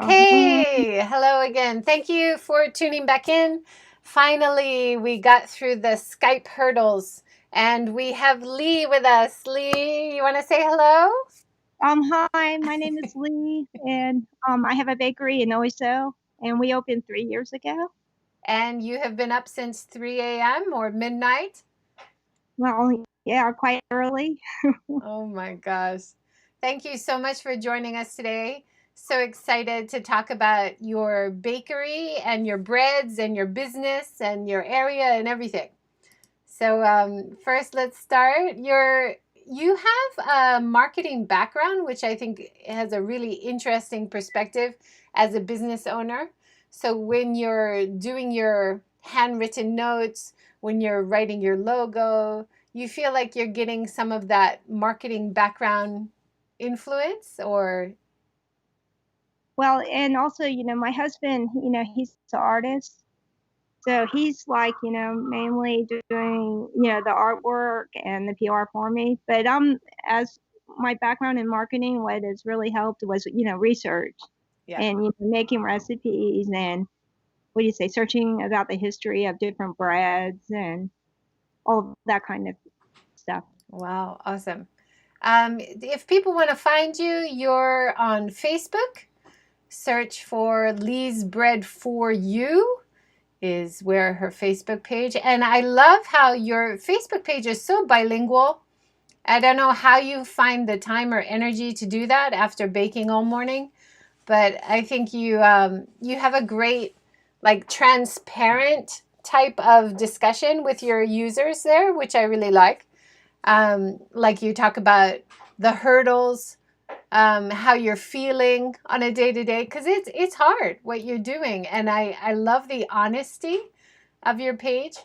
Okay, hello again. Thank you for tuning back in. Finally, we got through the Skype hurdles and we have Lee with us. Lee, you want to say hello? Hi, my name is Lee, and I have a bakery in Oiso, and we opened 3 years ago. And you have been up since 3 a.m. or midnight? Well, yeah, quite early. Oh my gosh. Thank you so much for joining us today. So excited to talk about your bakery and your breads and your business and your area and everything. So first, let's start. You have a marketing background, which I think has a really interesting perspective as a business owner. So when you're doing your handwritten notes, when you're writing your logo, you feel like you're getting some of that marketing background influence, or Well, and also, my husband, he's an artist, so he's like, mainly doing, the artwork and the PR for me. But as my background in marketing, what has really helped was, research yeah. and making recipes and what do you say, searching about the history of different breads and all that kind of stuff. Wow, awesome. If people want to find you, you're on Facebook. Search for Lee's Bread for You is where her Facebook page. And I love how your Facebook page is so bilingual. I don't know how you find the time or energy to do that after baking all morning, but I think you have a great, like, transparent type of discussion with your users there, which I really like. Like you talk about the hurdles, how you're feeling on a day to day, because it's hard what you're doing, and I love the honesty of your page.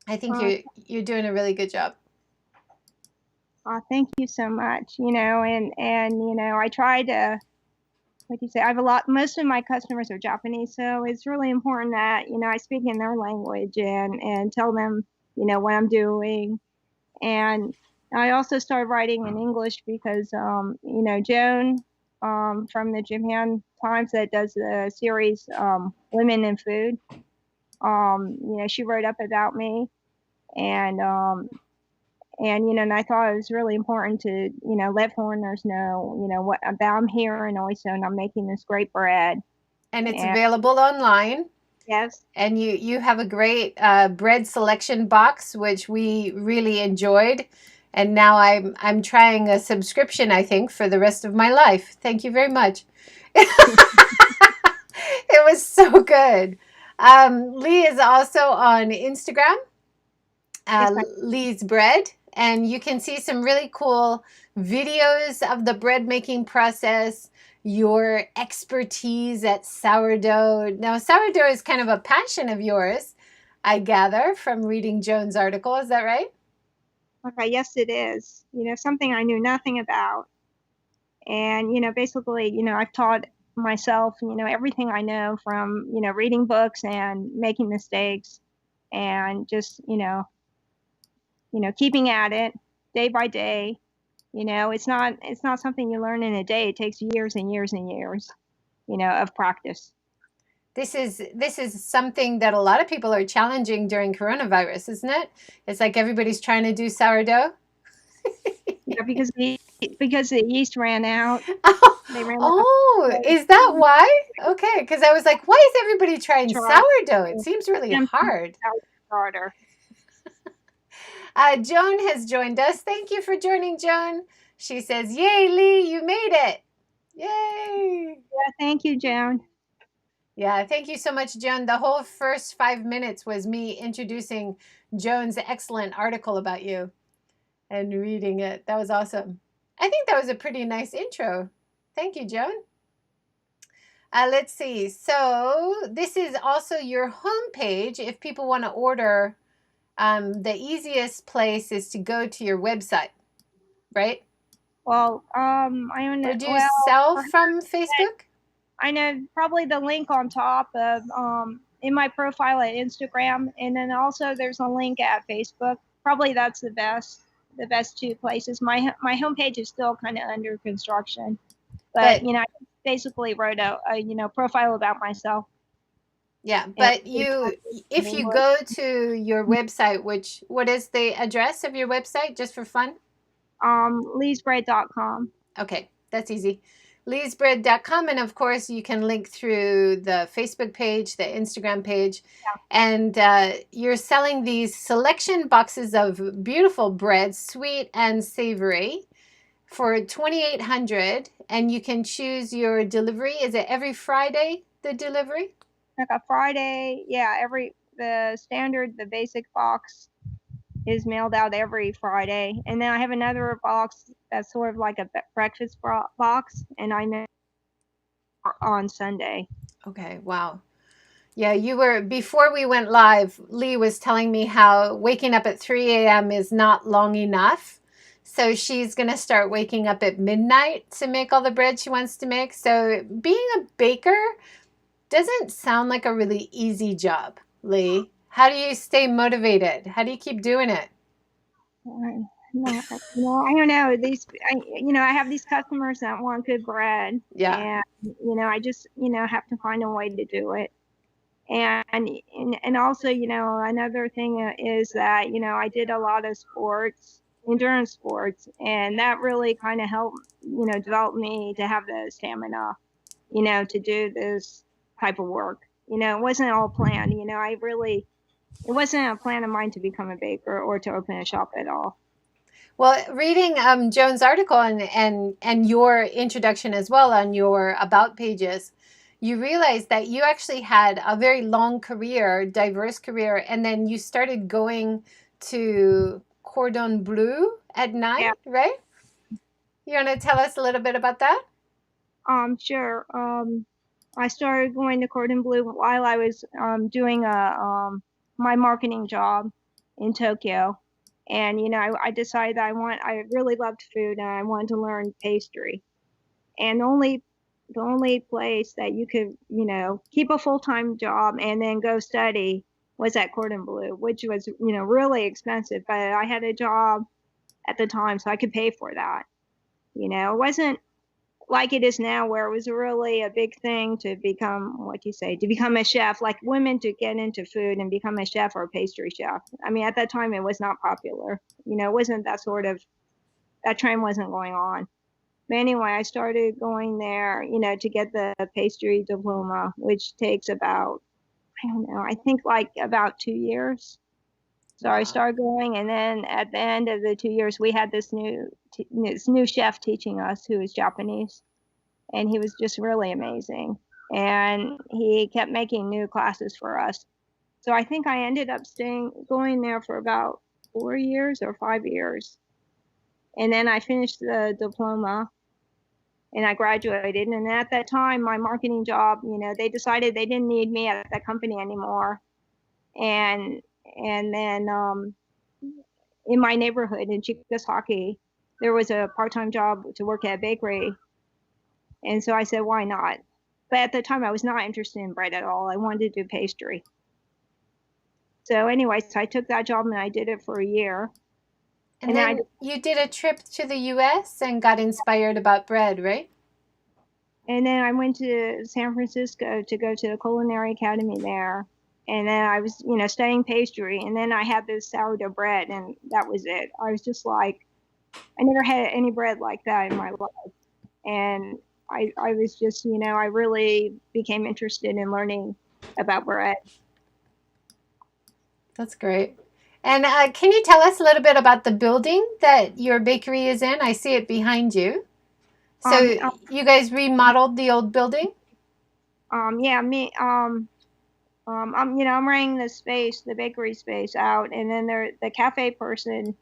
I think Uh, you're doing a really good job. Thank you so much. And I try to, like you say, I have most of my customers are Japanese, so it's really important that, I speak in their language and tell them, what I'm doing. And I also started writing in English because, Joan, from the Japan Times that does the series, Women in Food, she wrote up about me and, and I thought it was really important to, let foreigners know, what about I'm here in Oyster and I'm making this great bread. And it's And available online. yes, And you have a great bread selection box, which we really enjoyed. And now I'm trying a subscription, I think, for the rest of my life. Thank you very much. It was so good. Lee is also on Instagram, yes, Lee's Bread, and you can see some really cool videos of the bread making process, your expertise at sourdough. Now, sourdough is kind of a passion of yours, I gather from reading Joan's article. Is that right? okay, yes, it is. Something I knew nothing about. And, basically, I've taught myself, everything I know from, reading books and making mistakes and just, keeping at it day by day. It's not something you learn in a day. It takes years and years and years, of practice. This is something that a lot of people are challenging during coronavirus, isn't it? It's like everybody's trying to do sourdough. Yeah, because the yeast ran out. They ran out Oh, of is that why? Okay, because I was like, why is everybody trying try sourdough? It seems really hard. starter. Joan has joined us. Thank you for joining, Joan. She says, "Yay, Lee, you made it! Yay!" Yeah, thank you, Joan. Yeah, thank you so much, Joan. The whole first 5 minutes was me introducing Joan's excellent article about you and reading it. That was awesome. I think that was a pretty nice intro. Thank you, Joan. Let's see. So this is also your homepage. If people want to order, the easiest place is to go to your website, right? Well, I don't Or know. do you Well, sell from Facebook? I know probably the link on top of in my profile at Instagram, and then also there's a link at Facebook. Probably that's the best two places. My homepage is still kind of under construction, but But basically wrote a profile about myself. Yeah, And but if you go to your website, what is the address of your website, just for fun? leesbread.com. Okay, that's easy. leesbread.com, and of course you can link through the Facebook page, the Instagram page, and you're selling these selection boxes of beautiful breads, sweet and savory, for 2,800, and you can choose your delivery. Is it every Friday, the delivery? Like a Friday, yeah. The basic box is mailed out every Friday, and then I have another box that's sort of like a breakfast box, and I mail on Sunday. Okay, wow. Yeah, before we went live, Lee was telling me how waking up at 3 a.m. is not long enough. So she's going to start waking up at midnight to make all the bread she wants to make. So being a baker doesn't sound like a really easy job, Lee. How do you stay motivated? How do you keep doing it? I don't know. I have these customers that want good bread, Yeah. and I just have to find a way to do it. And also, another thing is that I did a lot of sports, endurance sports, and that really kind of helped develop me to have the stamina, to do this type of work. It wasn't all planned. It wasn't a plan of mine to become a baker or to open a shop at all. Well, reading Joan's article and your introduction as well on your about pages, you realize that you actually had a very long career, diverse career, and then you started going to Cordon Bleu at night, Yeah. right? You want to tell us a little bit about that? Sure. I started going to Cordon Bleu while I was doing my marketing job in Tokyo, and I decided that I really loved food and I wanted to learn pastry. And the only place that you could keep a full-time job and then go study was at Cordon Bleu, which was really expensive. But I had a job at the time, so I could pay for that. It wasn't like it is now, where it was really a big thing to become to become a chef, like women to get into food and become a chef or a pastry chef. I mean, at that time it was not popular. It wasn't that trend wasn't going on. But anyway, I started going there, to get the pastry diploma, which takes about, I don't know, I think like about 2 years. So I Wow. started going, and then at the end of the 2 years, we had this new chef teaching us, who was Japanese, and he was just really amazing. And he kept making new classes for us. So I think I ended up going there for about 4 years or 5 years. And then I finished the diploma and I graduated. And at that time, my marketing job, they decided they didn't need me at that company anymore. And then in my neighborhood in Chicasaki, there was a part-time job to work at a bakery. And so I said, why not? But at the time, I was not interested in bread at all. I wanted to do pastry. So anyway, so I took that job and I did it for a year. And then you did a trip to the US and got inspired about bread, right? And then I went to San Francisco to go to the Culinary Academy there. And then I was, studying pastry. And then I had this sourdough bread, and that was it. I was just like, I never had any bread like that in my life. And I was just, I really became interested in learning about bread. That's great. And can you tell us a little bit about the building that your bakery is in? I see it behind you. So you guys remodeled the old building? Yeah, I'm renting the bakery space out, and then the cafe person,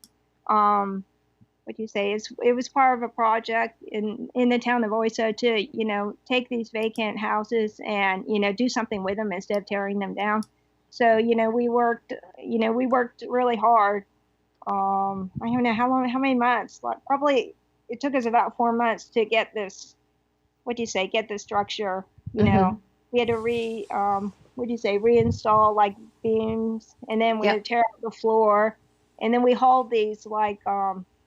it was part of a project in the town of Oiso to, take these vacant houses and, do something with them instead of tearing them down. So, we worked really hard. I don't know how many months, like probably it took us about 4 months to get this, get this structure, we had to reinstall like beams, and then we had to tear up the floor, and then we hauled these like,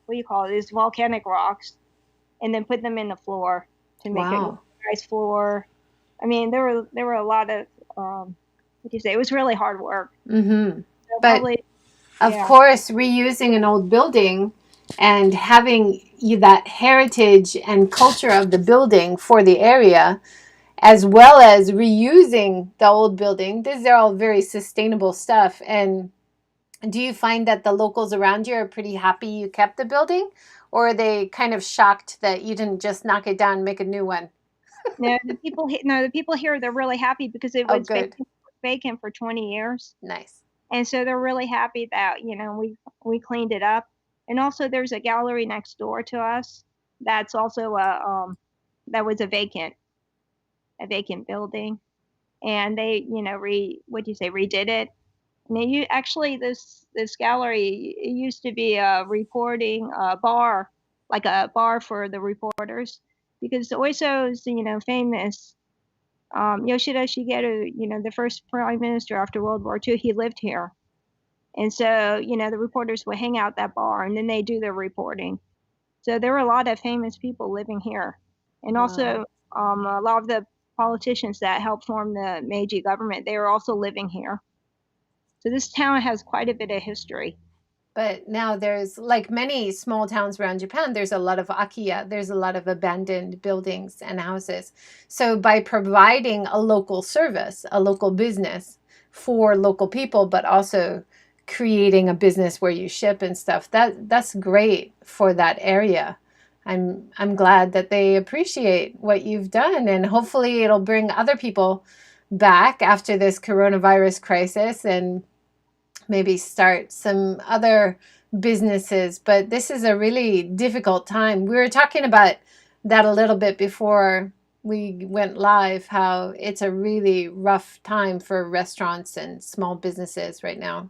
these volcanic rocks, and then put them in the floor to make it. guys for. I mean, there were a lot of what do you say? It was really hard work. Mm-hmm. So But probably, of yeah. course, reusing an old building and having you that heritage and culture of the building for the area, as well as reusing the old building, these are all very sustainable stuff. And do you find that the locals around you are pretty happy you kept the building, or are they kind of shocked that you didn't just knock it down and make a new one? No, the people here, they're really happy because it Oh, was good. vacant for 20 years. Nice. And so they're really happy that, we cleaned it up. And also there's a gallery next door to us that's also that was a vacant building. And they, what do you say, redid it. And actually this gallery, it used to be a reporting bar, like a bar for the reporters, because Oiso's, famous. Yoshida Shigeru, the first prime minister after World War II, he lived here. And so, the reporters would hang out that bar and then they do their reporting. So there were a lot of famous people living here. And Wow. also, a lot of the politicians that helped form the Meiji government, they were also living here. So this town has quite a bit of history. But now there's, like many small towns around Japan, there's a lot of akiya, there's a lot of abandoned buildings and houses. So by providing a local service, a local business for local people, but also creating a business where you ship and stuff, that's great for that area. I'm glad that they appreciate what you've done, and hopefully it'll bring other people back after this coronavirus crisis and maybe start some other businesses. But this is a really difficult time. We were talking about that a little bit before we went live, how it's a really rough time for restaurants and small businesses right now.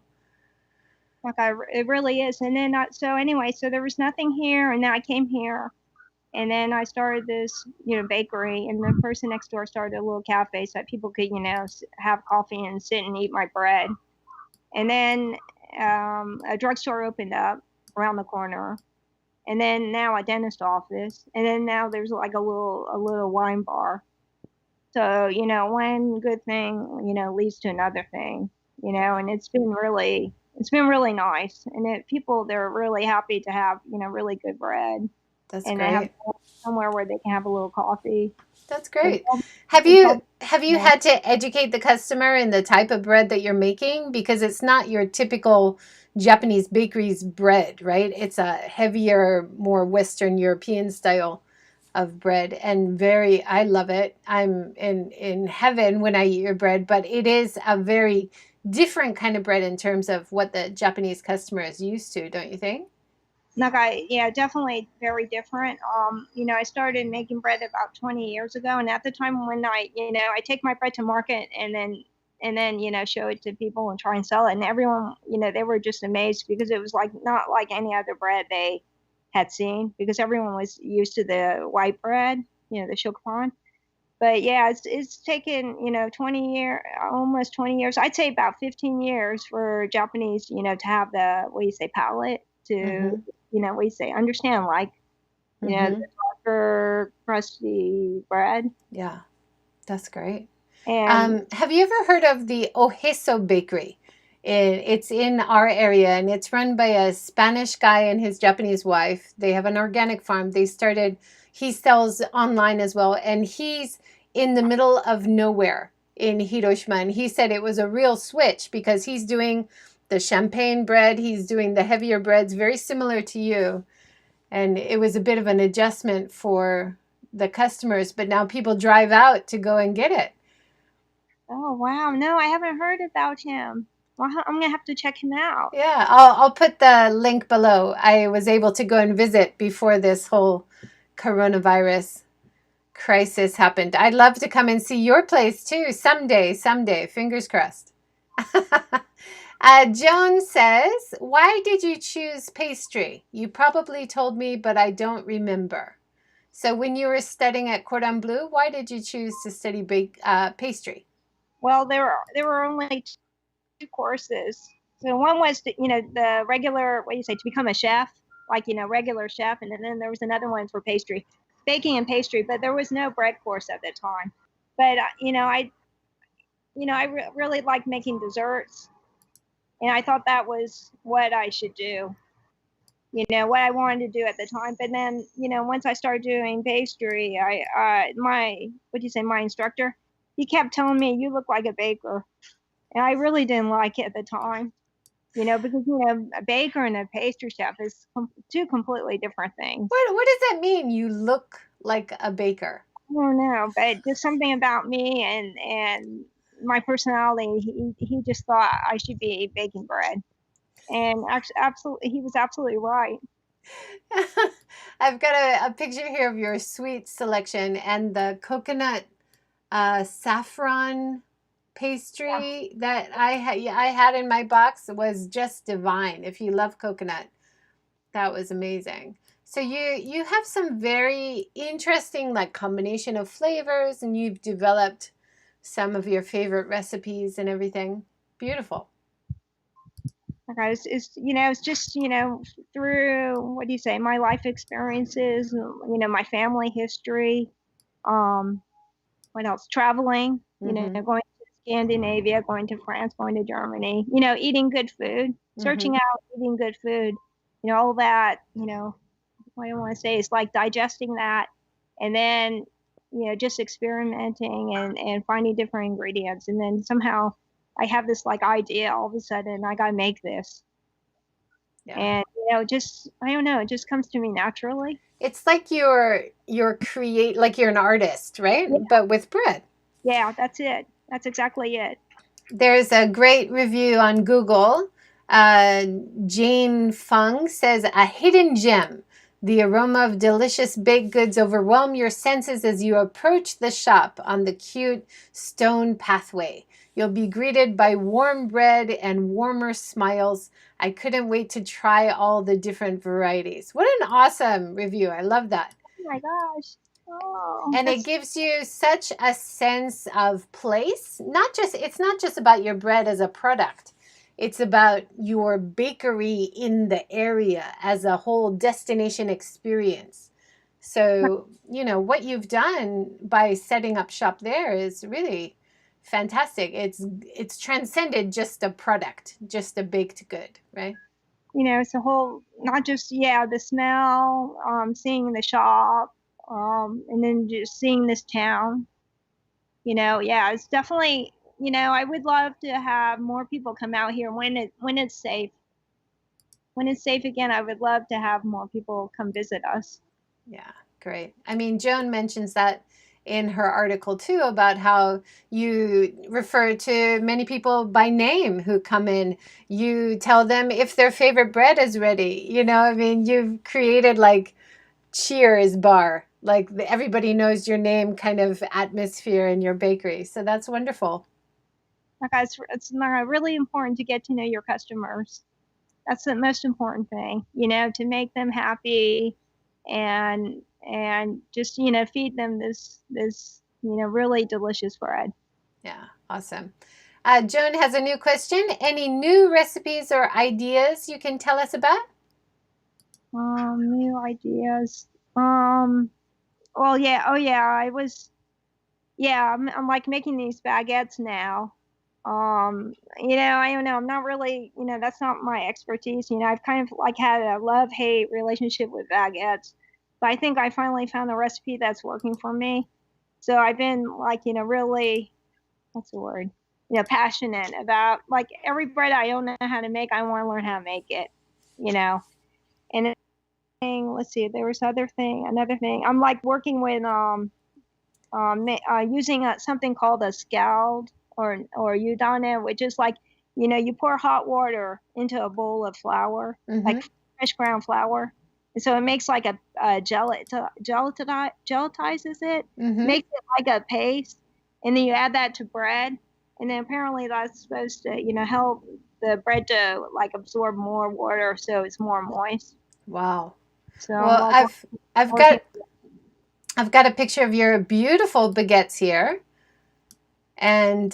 It really is. And then, so anyway, so there was nothing here. And then I came here. And then I started this, bakery, and the person next door started a little cafe so that people could, have coffee and sit and eat my bread. And then a drugstore opened up around the corner, and then now a dentist office, and then now there's like a little wine bar. So one good thing leads to another thing, and it's been really nice, and people, they're really happy to have really good bread, That's and they have great. somewhere where they can have a little coffee. That's So great. Have it's you all, have you yeah. had to educate the customer in the type of bread that you're making, because it's not your typical Japanese bakery's bread, right? It's a heavier, more Western European style of bread, and very, I love it. I'm in heaven when I eat your bread, but it is a very different kind of bread in terms of what the Japanese customer is used to, don't you think? Nagai, yeah, definitely very different. I started making bread about 20 years ago, and at the time when I take my bread to market and then show it to people and try and sell it, and everyone, they were just amazed because it was like not like any other bread they had seen, because everyone was used to the white bread, the shokupan. But yeah, it's taken almost 20 years. I'd say about 15 years for Japanese, to have the, what do you say, palate to, Mm-hmm. what do you say, understand, like, the Mm-hmm. darker crusty bread. Yeah, that's great. And Have you ever heard of the Oiso Bakery? It's in our area, and it's run by a Spanish guy and his Japanese wife. They have an organic farm. He sells online as well, and he's in the middle of nowhere in Hiroshima. And he said it was a real switch because he's doing the champagne bread, he's doing the heavier breads, very similar to you. And it was a bit of an adjustment for the customers, but now people drive out to go and get it. oh wow, no, I haven't heard about him. Well, I'm gonna have to check him out. Yeah, I'll put the link below. I was able to go and visit before this whole coronavirus crisis happened. I'd love to come and see your place too someday, fingers crossed. Joan says, why did you choose pastry? You probably told me, but I don't remember. So when you were studying at Cordon Bleu, why did you choose to study pastry? Well, there were only two courses. So one was the regular, what do you say, to become a chef, like regular chef, and then there was another one for pastry. baking and pastry, but there was no bread course at the time. But I really like making desserts, and I thought that was what I should do. What I wanted to do at the time. But then, once I started doing pastry, my instructor, he kept telling me, "You look like a baker," and I really didn't like it at the time. Because a baker and a pastry chef is two completely different things. What does that mean? You look like a baker? I don't know, but just something about me and my personality. He just thought I should be baking bread, and actually, absolutely, he was absolutely right. I've got a picture here of your sweet selection, and the coconut saffron pastry that I had in my box was just divine. If you love coconut, that was amazing. So you have some very interesting like combination of flavors, and you've developed some of your favorite recipes and everything. Beautiful. Okay, it's just through my life experiences, my family history, what else? Traveling, going to Scandinavia, going to France, going to Germany, eating good food, searching out eating good food, all that, what I want to say is like digesting that, and then, just experimenting and finding different ingredients. And then somehow I have this like idea all of a sudden, I got to make this. Yeah. And, just, I don't know, it just comes to me naturally. It's like you're like you're an artist, right? Yeah. But with bread. Yeah, that's it. That's exactly it. There's a great review on Google. Jane Fung says, a hidden gem. The aroma of delicious baked goods overwhelm your senses as you approach the shop on the cute stone pathway. You'll be greeted by warm bread and warmer smiles. I couldn't wait to try all the different varieties. What an awesome review. I love that. Oh my gosh. Oh, And it gives you such a sense of place. It's not just about your bread as a product. It's about your bakery in the area as a whole destination experience. So, what you've done by setting up shop there is really fantastic. It's transcended just a product, just a baked good, right? it's a whole, not just, the smell, seeing the shop, and then just seeing this town, it's definitely, I would love to have more people come out here when it's safe. When it's safe again, I would love to have more people come visit us. Yeah, great. I mean, Joan mentions that in her article too about how you refer to many people by name who come in. You tell them if their favorite bread is ready. I mean, you've created like Cheers bar, like everybody knows your name kind of atmosphere in your bakery. So that's wonderful. Like it's really important to get to know your customers. That's the most important thing, to make them happy and just, feed them this, really delicious bread. Yeah, awesome. Joan has a new question. Any new recipes or ideas you can tell us about? New ideas. Well, yeah. Oh, yeah. I'm like making these baguettes now. I don't know. I'm not really, that's not my expertise. I've kind of like had a love-hate relationship with baguettes, but I think I finally found a recipe that's working for me. So I've been like, really, what's the word? Passionate about like every bread I don't know how to make. I want to learn how to make it, and let's see, there was another thing. I'm like working with, using something called a scald or udane, which is like, you pour hot water into a bowl of flour, like fresh ground flour, and so it makes like a gelatizes it, makes it like a paste, and then you add that to bread, and then apparently that's supposed to, help the bread to like absorb more water, so it's more moist. Wow. So well, like, I've got a picture of your beautiful baguettes here. And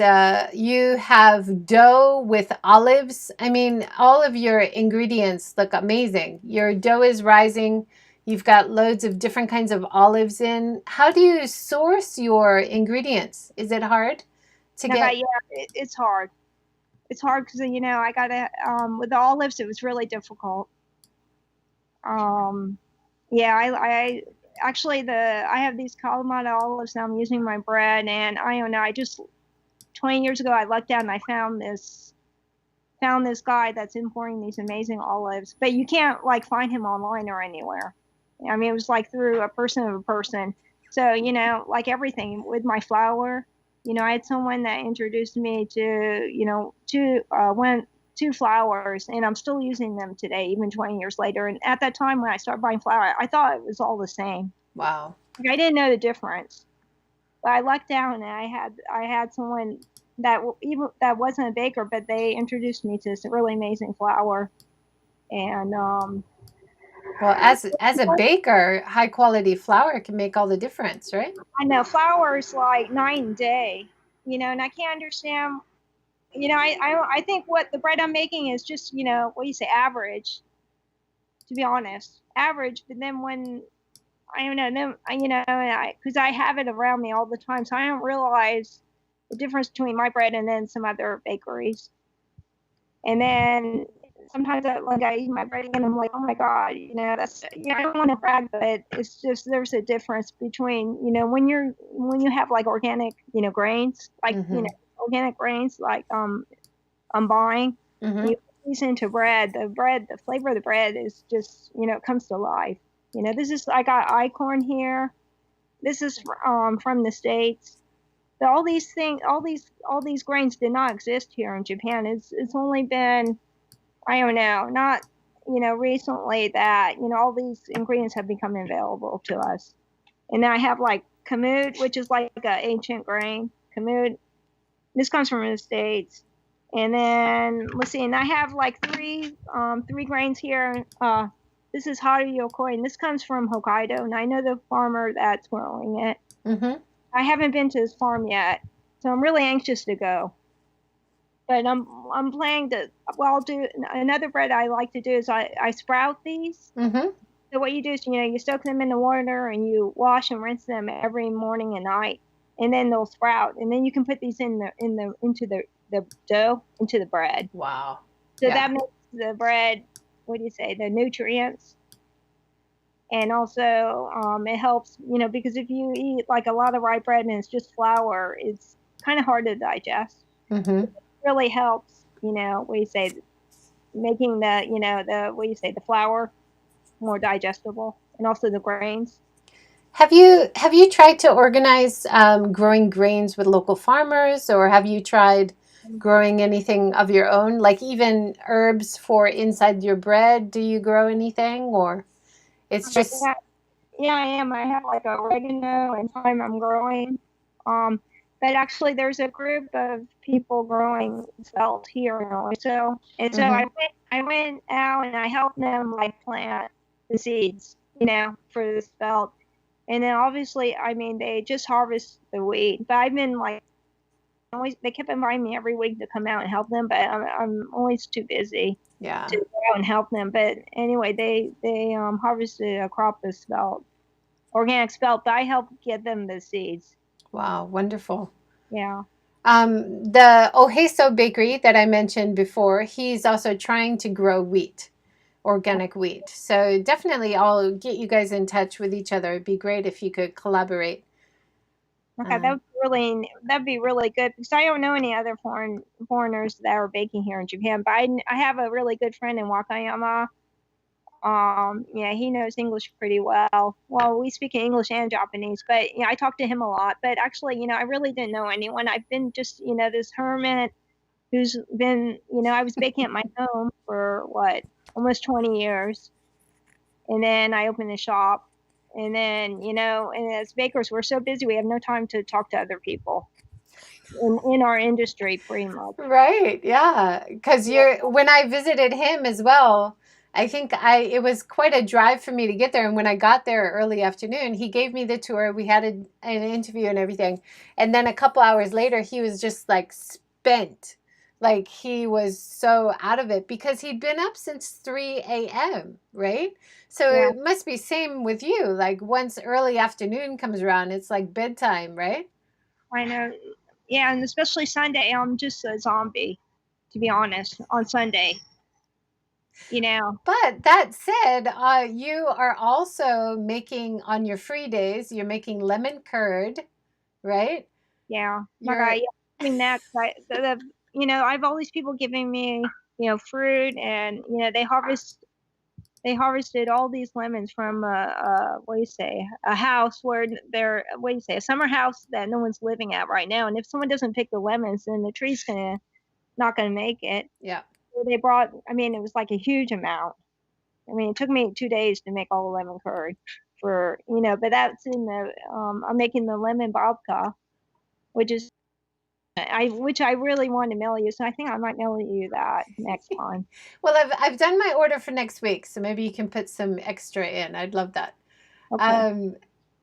you have dough with olives. I mean, all of your ingredients look amazing. Your dough is rising. You've got loads of different kinds of olives in. How do you source your ingredients? Is it hard to Okay, get? yeah, it's hard. It's hard because I gotta with the olives it was really difficult. Um, yeah, I actually I have these Kalamata olives now I'm using my bread, and I don't know. I just 20 years ago I lucked out and I found this guy that's importing these amazing olives, but you can't like find him online or anywhere. I mean, it was like through a person of a person. So, like everything with my flour, I had someone that introduced me to, two flours, and I'm still using them today, even 20 years later. And at that time when I started buying flour, I thought it was all the same. Wow. Like, I didn't know the difference. But I lucked out, and I had someone that even that wasn't a baker, but they introduced me to this really amazing flour. And Well, as a baker, high quality flour can make all the difference, right? I know flour is like night and day, and I can't understand. I think what the bread I'm making is just what do you say, average, to be honest, average. But then when I don't know, then because I have it around me all the time, so I don't realize the difference between my bread and then some other bakeries. And then sometimes I eat my bread again, I'm like, oh my god, that's I don't want to brag, but it's just there's a difference between when you have like organic grains, like Mm-hmm. organic grains like I'm buying. Mm-hmm. You put these into the flavor of the bread is just it comes to life. This is I got icorn here. This is from the States. But all these things, all these grains did not exist here in Japan. It's only been I don't know, not recently that all these ingredients have become available to us. And then I have like kamut, which is like an ancient grain. Kamut, this comes from the States. And then let's see, and I have like three grains here. This is haru yokoi, and this comes from Hokkaido, and I know the farmer that's growing it. Mm-hmm. I haven't been to his farm yet, so I'm really anxious to go. But I'm planning to. Well, I'll do another bread I like to do is I sprout these. Mm-hmm. So what you do is you soak them in the water and you wash and rinse them every morning and night, and then they'll sprout. And then you can put these into the dough into the bread. Wow. So Yeah. that makes the bread, what do you say, the nutrients. And also it helps because if you eat like a lot of rye bread and it's just flour, it's kind of hard to digest. Mm-hmm. Really helps, what do you say, making the what do you say, the flour more digestible, and also the grains. Have you tried to organize growing grains with local farmers, or have you tried growing anything of your own, like even herbs for inside your bread? Do you grow anything, or it's just Yeah, yeah, I am. I have like oregano and thyme I'm growing. Um, but actually, there's a group of people growing spelt here in Oiso, and so mm-hmm, I went out and I helped them like plant the seeds, for the spelt. And then obviously, I mean, they just harvest the wheat. But I've been like always, they kept inviting me every week to come out and help them, but I'm always too busy yeah. to go out and help them. But anyway, they harvested a crop of spelt, organic spelt, but I helped get them the seeds. Wow, wonderful. Yeah. The Oiso bakery that I mentioned before, he's also trying to grow wheat, organic wheat. So definitely I'll get you guys in touch with each other. It'd be great if you could collaborate. Okay, Um, that'd be really good because I don't know any other foreigners that are baking here in Japan. But I have a really good friend in Wakayama. Yeah, he knows English pretty well. Well, we speak English and Japanese, but I talk to him a lot. But actually, I really didn't know anyone. I've been just, this hermit who's been, I was baking at my home for what, almost 20 years. And then I opened a shop. And then, and as bakers, we're so busy, we have no time to talk to other people in our industry, pretty much. right, yeah. Because when I visited him as well, I think it was quite a drive for me to get there. And when I got there early afternoon, he gave me the tour. We had an interview and everything. And then a couple hours later, he was just like spent, Like he was so out of it because he'd been up since 3 a.m., right? So Yeah, it must be same with you. Like once early afternoon comes around, it's like bedtime, right? I know. Yeah, and especially Sunday, I'm just a zombie, to be honest, on Sunday. You know, But that said, you are also making on your free days, you're making lemon curd, right? yeah. Like You're yeah, doing that. I have all these people giving me, fruit, and they harvested all these lemons from what do you say, a house where they're what do you say, a summer house that no one's living at right now. And if someone doesn't pick the lemons, then the tree's gonna not gonna make it. yeah. So they brought, I mean, it was like a huge amount. I mean, it took me 2 days to make all the lemon curd but that's in the I'm making the lemon babka, which is which I really want to mail you. So I think I might mail you that next time. Well, I've done my order for next week, so maybe you can put some extra in. I'd love that. Okay. Um,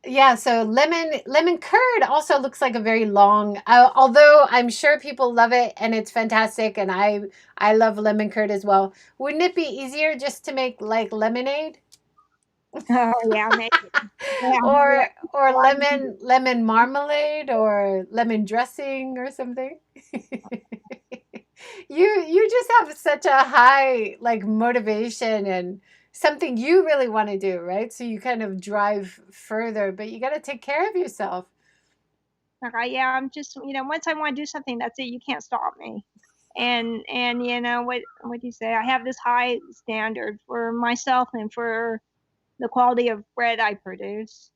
yeah, so lemon curd also looks like a very long. Although I'm sure people love it and it's fantastic, and I love lemon curd as well. Wouldn't it be easier just to make like lemonade, Oh yeah, maybe. Yeah, yeah. or lemon marmalade or lemon dressing or something? You just have such a high like motivation and something you really want to do, right? So you kind of drive further, but you got to take care of yourself. Okay, yeah, I'm just, once I want to do something, that's it. You can't stop me. And what do you say? I have this high standard for myself and for the quality of bread I produce.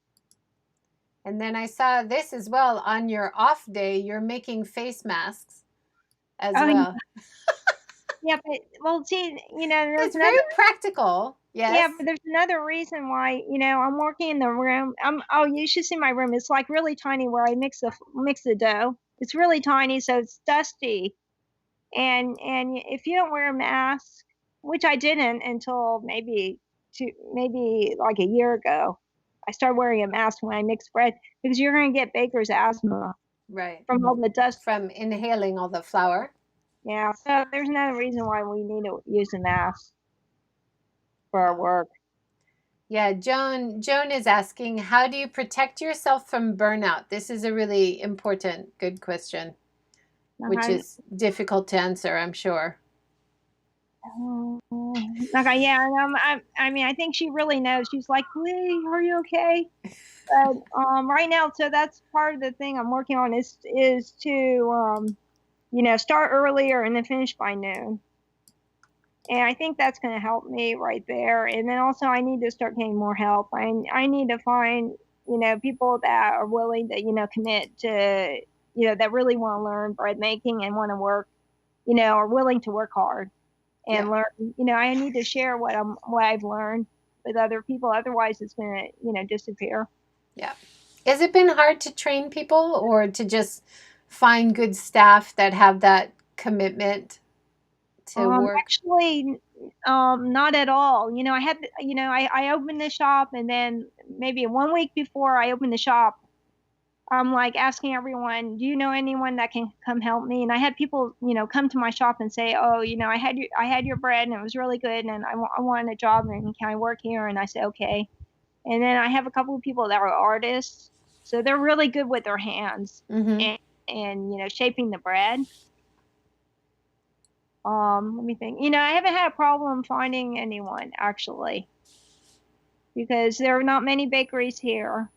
And then I saw this as well on your off day, you're making face masks as Oh, well. yeah, but well, see, there's It's another. very practical. Yeah, Yes. but there's another reason why, I'm working in the room. Oh, you should see my room. It's like really tiny where I mix the dough. It's really tiny, so it's dusty. And if you don't wear a mask, which I didn't until maybe like a year ago, I started wearing a mask when I mix bread because you're going to get baker's asthma Right. from all the dust. From inhaling all the flour. Yeah, so there's another reason why we need to use a mask for our Yeah. work. Yeah, Joan is asking, how do you protect yourself from burnout? This is a really important, good question, which Okay. is difficult to answer, I'm sure. Okay, yeah, and I mean, I think she really knows. She's like, Lee, are you okay? But right now, so that's part of the thing I'm working on is to start earlier and then finish by noon. And I think that's going to help me right there. And then also, I need to start getting more help. I need to find people that are willing to commit to that really want to learn bread making and want to work are willing to work hard Yeah. and learn. I need to share what I've learned with other people. Otherwise, it's going to disappear. Yeah. Has it been hard to train people or to just find good staff that have that commitment to work? Actually, not at all. I had, I opened the shop, and then maybe 1 week before I opened the shop, I'm like asking everyone, do you know anyone that can come help me? And I had people, come to my shop and say, oh, I had your bread and it was really good, and I want a job, and can I work here? And I said, okay. And then I have a couple of people that are artists, so they're really good with their hands Mm-hmm. and shaping the bread. Let me think. I haven't had a problem finding anyone actually because there are not many bakeries here,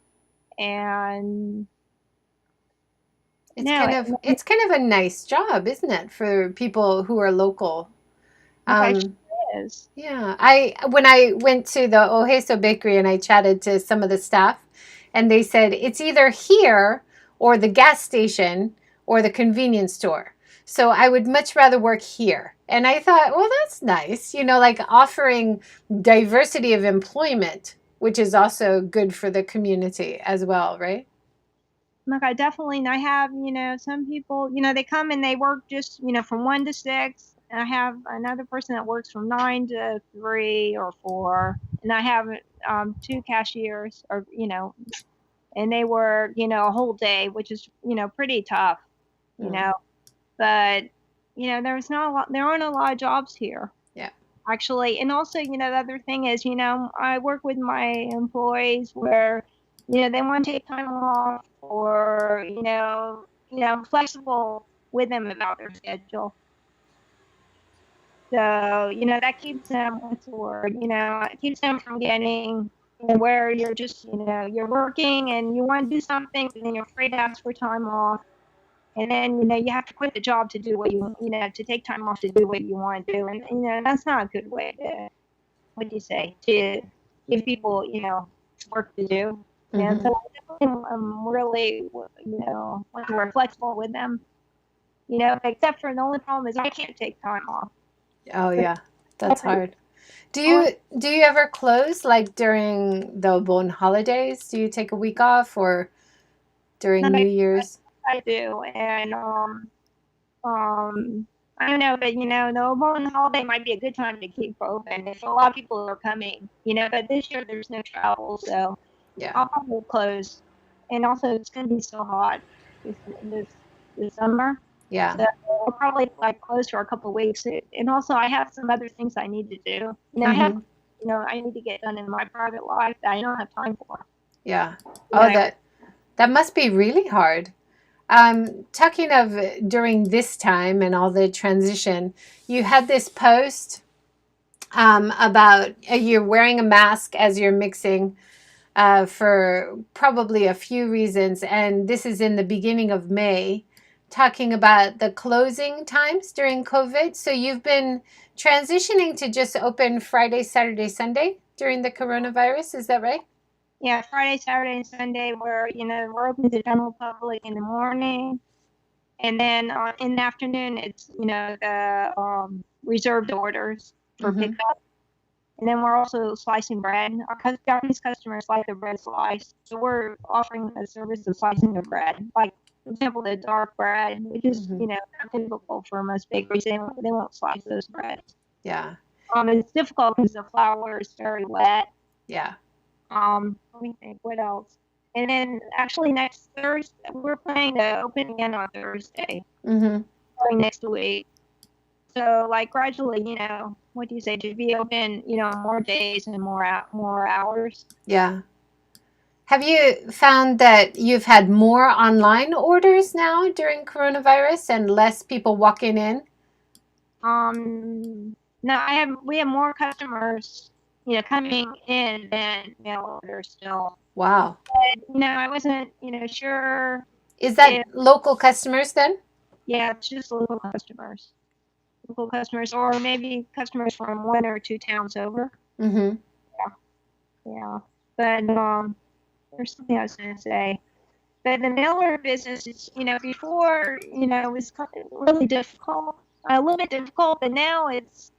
and no, It's kind of a nice job, isn't it, for people who are local? okay, Um, sure is. yeah, I when I went to the Oiso bakery and I chatted to some of the staff, and they said it's either here or the gas station or the convenience store. So I would much rather work here. And I thought, well, that's nice, like offering diversity of employment, which is also good for the community as well, right? Like I have, some people, they come and they work just, from 1 to 6. And I have another person that works from 9 to 3 or 4. And I have two cashiers and they work, a whole day, which is, pretty tough, you Mm. know, but there aren't a lot of jobs here. Yeah. Actually. And also, the other thing is, I work with my employees where, they want to take time off, or, I'm flexible with them about their schedule. So, that keeps them, what's the word, it keeps them from getting where you're just, you're working and you want to do something, and then you're afraid to ask for time off. And then, you have to quit the job to do what to take time off to do what you want to do. And, that's not a good way to, what do you say, to give people, work to do. And so I'm really, we're flexible with them, except for the only problem is I can't take time off. Oh yeah, that's hard. Do you ever close like during the Bon holidays? Do you take a week off or during New Year's? I do, and I don't know, but the Bon holiday might be a good time to keep open if a lot of people are coming, But this year there's no travel, so Yeah. I'll probably close. And also, it's going to be so hot this summer. Yeah. So I'll probably like close for a couple of weeks. And also, I have some other things I need to do. I have, I need to get done in my private life that I don't have time for. Yeah. Oh, that must be really hard. Talking of during this time and all the transition, you had this post about you're wearing a mask as you're mixing for probably a few reasons. And this is in the beginning of May, talking about the closing times during COVID. So you've been transitioning to just open Friday, Saturday, Sunday during the coronavirus. Is that right? Yeah, Friday, Saturday, and Sunday, we're open to the general public in the morning. And then in the afternoon, it's, the reserved orders for pickup. And then we're also slicing bread. Our Japanese customers like their bread sliced. So we're offering a service of slicing their bread. Like, for example, the dark bread, which is, not typical for most bakeries. They won't slice those breads. Yeah. It's difficult because the flour is very wet. Yeah. Let me think, what else? And then actually next Thursday, we're planning to open again on Thursday. Next week. So like gradually, what do you say, to be open, more days and more hours. Yeah. Have you found that you've had more online orders now during coronavirus and less people walking in? No, we have more customers, coming in than mail orders still. Wow. But, I wasn't, sure. Is that local customers then? Yeah, it's just local customers. Local customers, or maybe customers from 1 or 2 towns over. Yeah. But there's something I was going to say. But the mail order business is, before, it was really difficult, a little bit difficult, but now it's,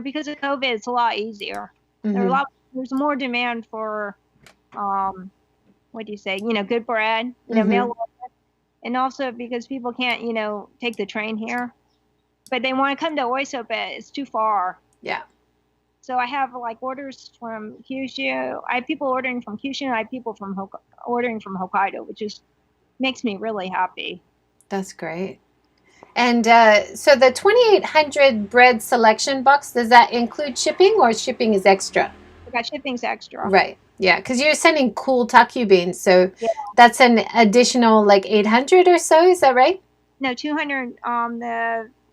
because of COVID, it's a lot easier. There's more demand for, what do you say, good bread, mail order, and also because people can't, take the train here, but they want to come to Oiso, but it's too far. Yeah. So I have like orders from Kyushu. I have people ordering from Kyushu, and I have people ordering from Hokkaido, which makes me really happy. That's great. And so the 2,800 bread selection box, does that include shipping, or shipping is extra? Yeah, shipping's extra. Right. Yeah, because you're sending cool taku beans, so that's an additional like 800 or so. Is that right? No, 200.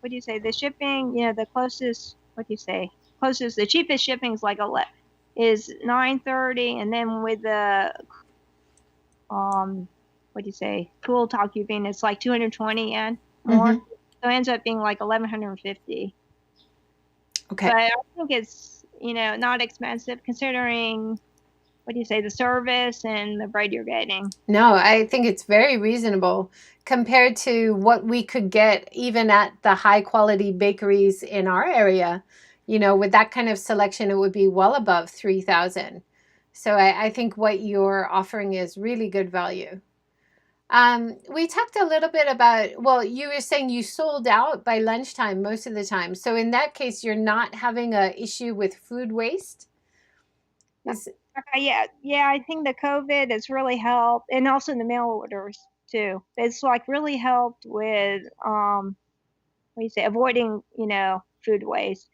What do you say? The shipping, the closest. What do you say? The cheapest shipping is like is $9.30, and then with the what do you say? Cool taku bean, it's like 220 yen more. So it ends up being like 1,150. Okay. But I think it's not expensive considering, what do you say, the service and the bread you're getting. No, I think it's very reasonable compared to what we could get even at the high quality bakeries in our area. With that kind of selection, it would be well above 3,000. So I think what you're offering is really good value. We talked a little bit about, well, you were saying you sold out by lunchtime most of the time. So in that case, you're not having an issue with food waste? Yeah, I think the COVID has really helped, and also the mail orders too. It's like really helped with, what avoiding, food waste.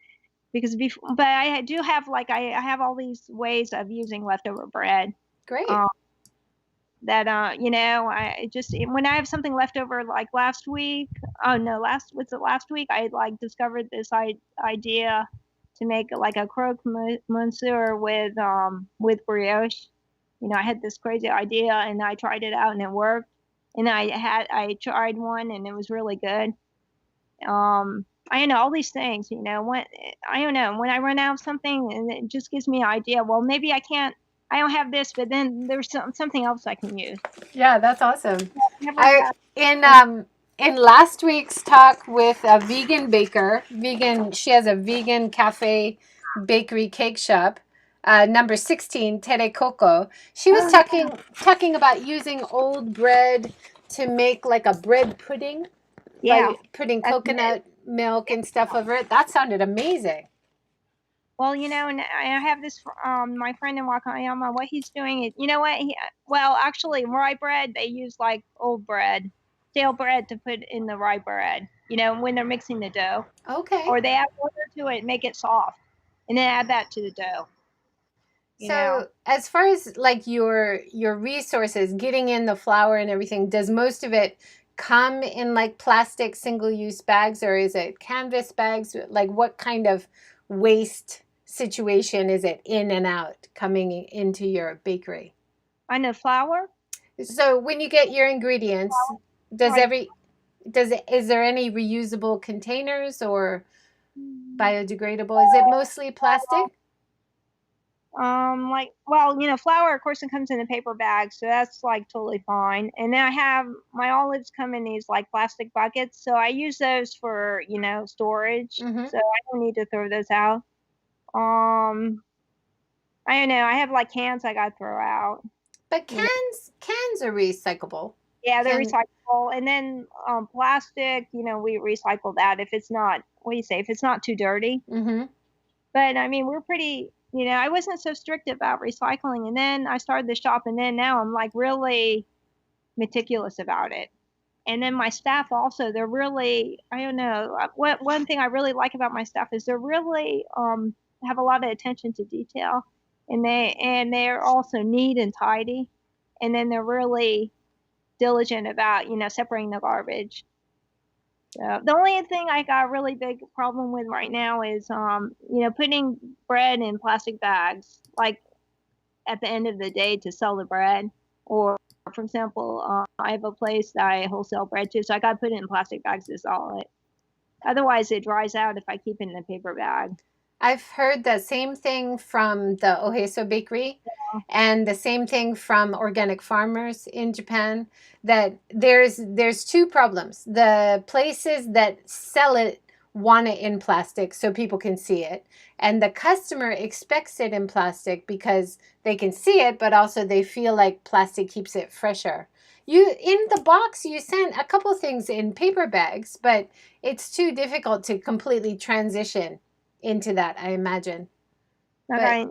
Because but I do have I have all these ways of using leftover bread. Great. Um, that I just when I have something left over like last week. Oh no, last week I discovered this idea to make like a croque monsieur with brioche. I had this crazy idea and I tried it out and it worked. And I tried one and it was really good. I don't know all these things. When I don't know when I run out of something and it just gives me an idea. Well, maybe I can't. I don't have this, but then there's something else I can use. Yeah, that's awesome. Never I had. in last week's talk with a vegan baker, she has a vegan cafe bakery cake shop, number 16, Tere Coco. She was Oh yeah, talking about using old bread to make like a bread pudding yeah. by putting That's it. coconut milk and stuff over it. That sounded amazing. Well, and I have this my friend in Wakayama. What he's doing is, what? Well, actually, rye bread they use like old bread, stale bread to put in the rye bread. When they're mixing the dough, Okay. or they add water to it, make it soft, and then add that to the dough. You know. So, as far as like your resources, getting in the flour and everything, does most of it come in like plastic single-use bags or is it canvas bags? Like what kind of waste situation is it in and out coming into your bakery? I know flour. So, when you get your ingredients, does Like every does it is there any reusable containers or biodegradable? Is it mostly plastic? well, flour of course it comes in a paper bag, so that's like totally fine. And then I have my olives come in these like plastic buckets, so I use those for storage, Mm-hmm. so I don't need to throw those out. um I don't know, I have like cans I gotta throw out. But you know cans are recyclable. yeah, they're Can recyclable. And then plastic, we recycle that if it's not, what do you say, if it's not too dirty. mm-hmm. But I mean, we're pretty, I wasn't so strict about recycling. And then I started the shop, and then now I'm like really meticulous about it. And then my staff also, they're really, I don't know, what one thing I really like about my staff is they're really have a lot of attention to detail, and they're also neat and tidy, and then they're really diligent about separating the garbage. The only thing I got a really big problem with right now is, putting bread in plastic bags, like at the end of the day to sell the bread. Or, for example, I have a place that I wholesale bread to, so I got to put it in plastic bags to sell it. Otherwise, it dries out if I keep it in a paper bag. I've heard the same thing from the Oiso bakery and the same thing from organic farmers in Japan that there's two problems. The places that sell it want it in plastic so people can see it, and the customer expects it in plastic because they can see it, but also they feel like plastic keeps it fresher. You in the box you sent a couple things in paper bags, but it's too difficult to completely transition into that, I imagine. But Okay,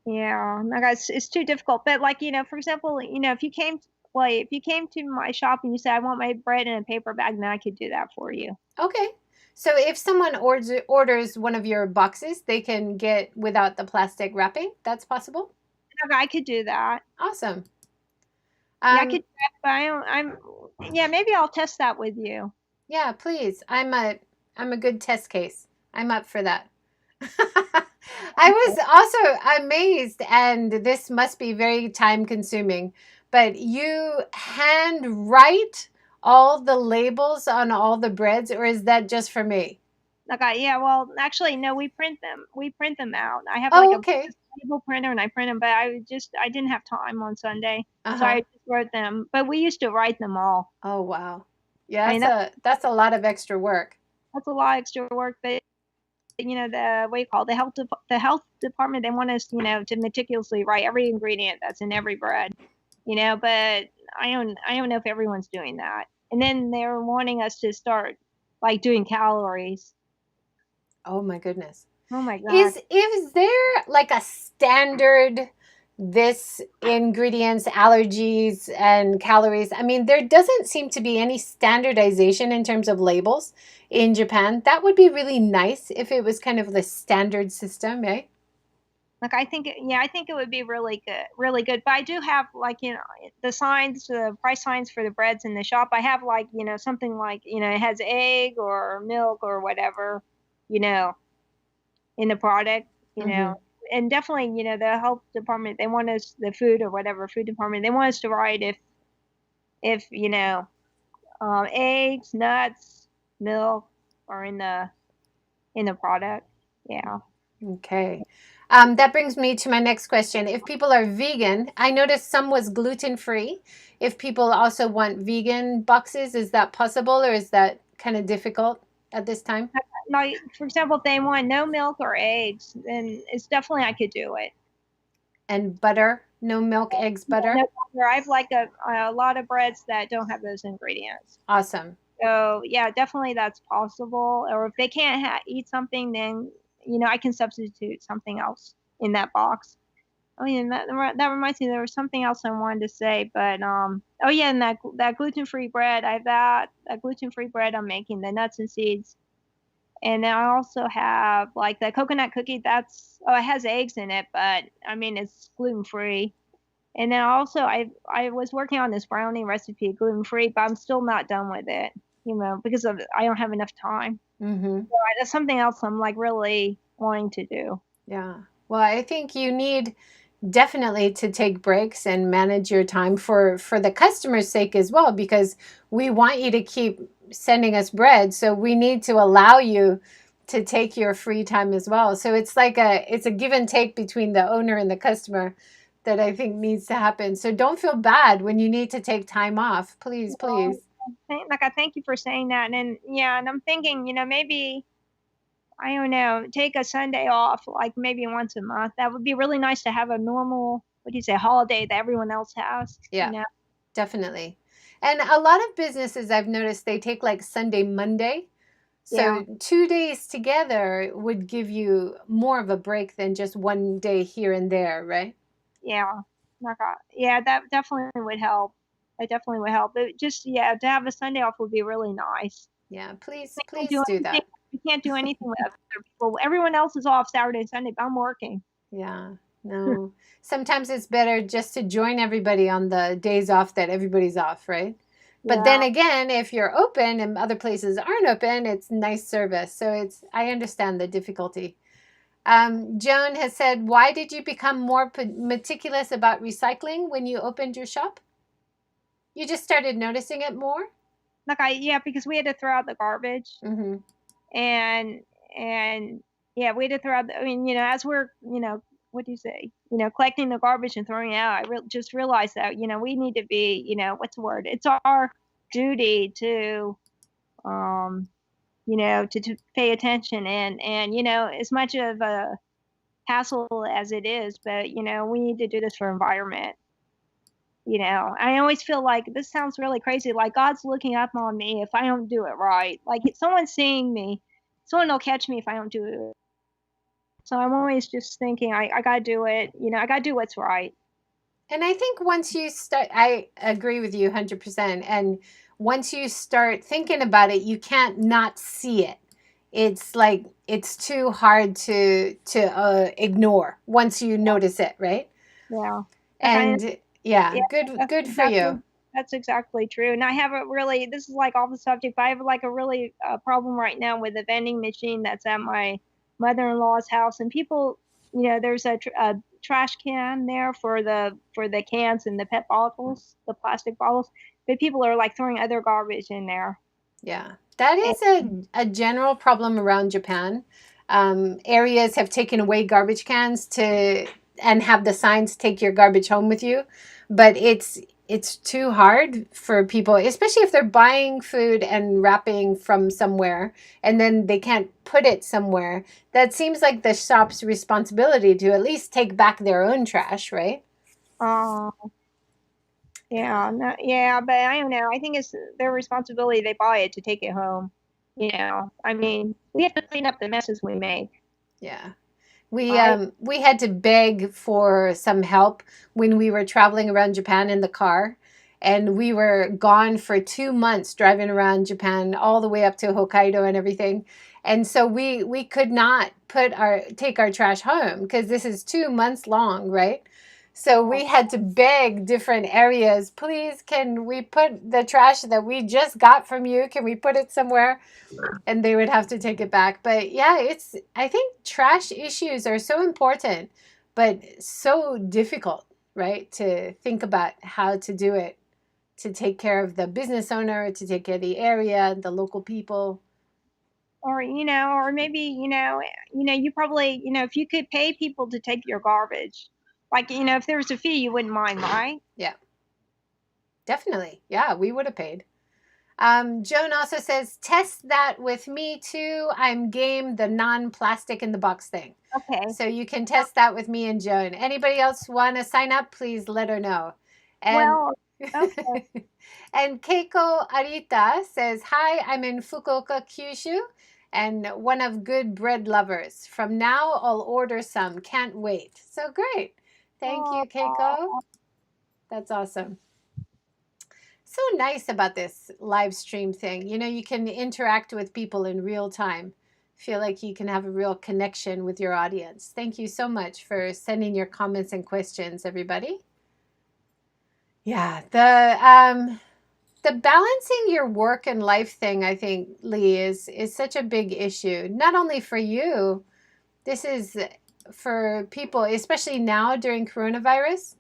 yeah, okay, it's too difficult. But like, for example, if you came to my shop and you said I want my bread in a paper bag, then I could do that for you. okay. So if someone orders one of your boxes, they can get without the plastic wrapping. That's possible. Okay, I could do that. Awesome. Yeah, I could Um, do that, but yeah, maybe I'll test that with you. yeah, please. I'm a good test case. I'm up for that. I was also amazed, and this must be very time consuming, but you hand write all the labels on all the breads, or is that just for me? Okay, yeah, well, actually, no, we print them. We print them out. I have like Oh, a okay. label printer and I print them, but I didn't have time on Sunday, so I Uh-huh. just wrote them. But we used to write them all. Oh, wow. Yeah, I mean, that's a lot of extra work. that's a lot of extra work, but the what do you call it, the health department, they want us, to meticulously write every ingredient that's in every bread, but I don't know if everyone's doing that. And then they're wanting us to start like doing calories. Oh my goodness. Oh my god. Is there like a standard this ingredients, allergies, and calories. I mean, there doesn't seem to be any standardization in terms of labels in Japan. That would be really nice if it was kind of the standard system, eh? Like I think, yeah, I think it would be really good, really good. But I do have like, the signs, the price signs for the breads in the shop. I have like, something like, it has egg or milk or whatever, you know, in the product, Mm-hmm. and definitely, the health department, they want us, the food or whatever food department, they want us to write if eggs, nuts, milk are in the product. Yeah. Okay. That brings me to my next question. If people are vegan, I noticed some was gluten-free. If people also want vegan boxes, is that possible or is that kind of difficult at this time? Like for example, if they want no milk or eggs, then it's definitely I could do it. And butter, no milk, eggs, butter. No longer. I have like a lot of breads that don't have those ingredients. Awesome. So yeah, definitely that's possible. Or if they can't eat something, then I can substitute something else in that box. Oh yeah, and that reminds me, there was something else I wanted to say, but oh yeah, and that gluten free bread, I have that gluten free bread I'm making, the nuts and seeds, and then I also have like the coconut cookie. It has eggs in it, but I mean it's gluten free. And then also I was working on this brownie recipe gluten free, but I'm still not done with it, because I don't have enough time. Mm-hmm. So that's something else I'm like really wanting to do. Yeah. Well, I think you need definitely to take breaks and manage your time for the customer's sake as well, because we want you to keep sending us bread, so we need to allow you to take your free time as well. So it's a give and take between the owner and the customer that I think needs to happen. So don't feel bad when you need to take time off. Please, Well, please. I thank you for saying that, and yeah, and I'm thinking, maybe I don't know, take a Sunday off, like maybe once a month. That would be really nice to have a normal, what do you say, holiday that everyone else has, Yeah, definitely. And a lot of businesses I've noticed they take like Sunday, Monday. Yeah, So 2 days together would give you more of a break than just one day here and there, right? yeah. Yeah, that definitely would help. That definitely would help. But just, yeah, to have a Sunday off would be really nice. Yeah, please, We can't please do do anything. that. We can't do anything with other people. Everyone else is off Saturday and Sunday, but I'm working. Yeah, no. Sometimes it's better just to join everybody on the days off that everybody's off, right? But then Yeah. again, if you're open and other places aren't open, it's nice service. So I understand the difficulty. Joan has said, why did you become more meticulous about recycling when you opened your shop? You just started noticing it more? Yeah, because we had to throw out the garbage, Mm-hmm. and and yeah, we had to throw out. I mean, as we're, what do you say, collecting the garbage and throwing it out, just realized that, we need to be, what's the word? It's our duty to, um, to pay attention, and as much of a hassle as it is, but we need to do this for environment. I always feel like this sounds really crazy. Like God's looking up on me if I don't do it right. Like someone's seeing me, someone will catch me if I don't do it. So I'm always just thinking, I gotta do it. I gotta do what's right. And I think once you start, I agree with you 100%. And once you start thinking about it, you can't not see it. It's like it's too hard to ignore once you notice it, right? Yeah. Like I, And yeah, yeah, good for you. that's exactly true. And I have a really, this is like off the subject, but I have like a really problem right now with a vending machine that's at my mother-in-law's house, and people, there's a trash can there for the cans and the pet bottles, the plastic bottles, but people are like throwing other garbage in there. Yeah, that And, is a general problem around Japan. Areas have taken away garbage cans to and have the signs take your garbage home with you, but it's too hard for people, especially if they're buying food and wrapping from somewhere and then they can't put it somewhere. That seems like the shop's responsibility to at least take back their own trash, right? uh, Yeah. yeah, no, yeah, but I don't know. I think it's their responsibility. They buy it to take it home. I mean, we have to clean up the messes we make. Yeah. We had to beg for some help when we were traveling around Japan in the car, and we were gone for 2 months driving around Japan all the way up to Hokkaido and everything. And so we could not take our trash home because this is 2 months long, right? So we had to beg different areas, please, can we put the trash that we just got from you, can we put it somewhere? And they would have to take it back. But yeah, I think trash issues are so important, but so difficult, right? To think about how to do it, to take care of the business owner, to take care of the area, the local people. Or, or maybe, you probably, if you could pay people to take your garbage, like, if there was a fee, you wouldn't mind, right? Yeah, definitely. Yeah, we would have paid. Joan also says, test that with me too. I'm game the non-plastic in the box thing. Okay. So you can test that with me and Joan. Anybody else want to sign up? Please let her know. And Well, okay. and Keiko Arita says, hi, I'm in Fukuoka, Kyushu, and one of good bread lovers. From now, I'll order some. Can't wait. So great. Thank you, Keiko. That's awesome. So nice about this live stream thing. You can interact with people in real time. Feel like you can have a real connection with your audience. Thank you so much for sending your comments and questions, everybody. Yeah, the balancing your work and life thing, I think, Lee, is such a big issue. Not only for you, this is for people, especially now during coronavirus.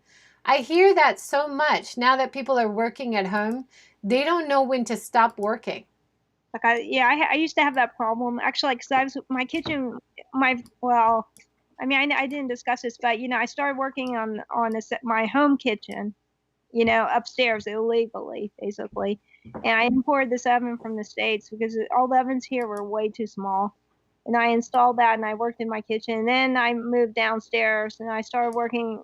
I hear that so much now that people are working at home. They don't know when to stop working. Like I used to have that problem actually, because my kitchen, well, I mean, I didn't discuss this, but I started working on my home kitchen, upstairs illegally, basically. And I imported this oven from the States because all the ovens here were way too small. And I installed that and I worked in my kitchen. And then I moved downstairs and I started working.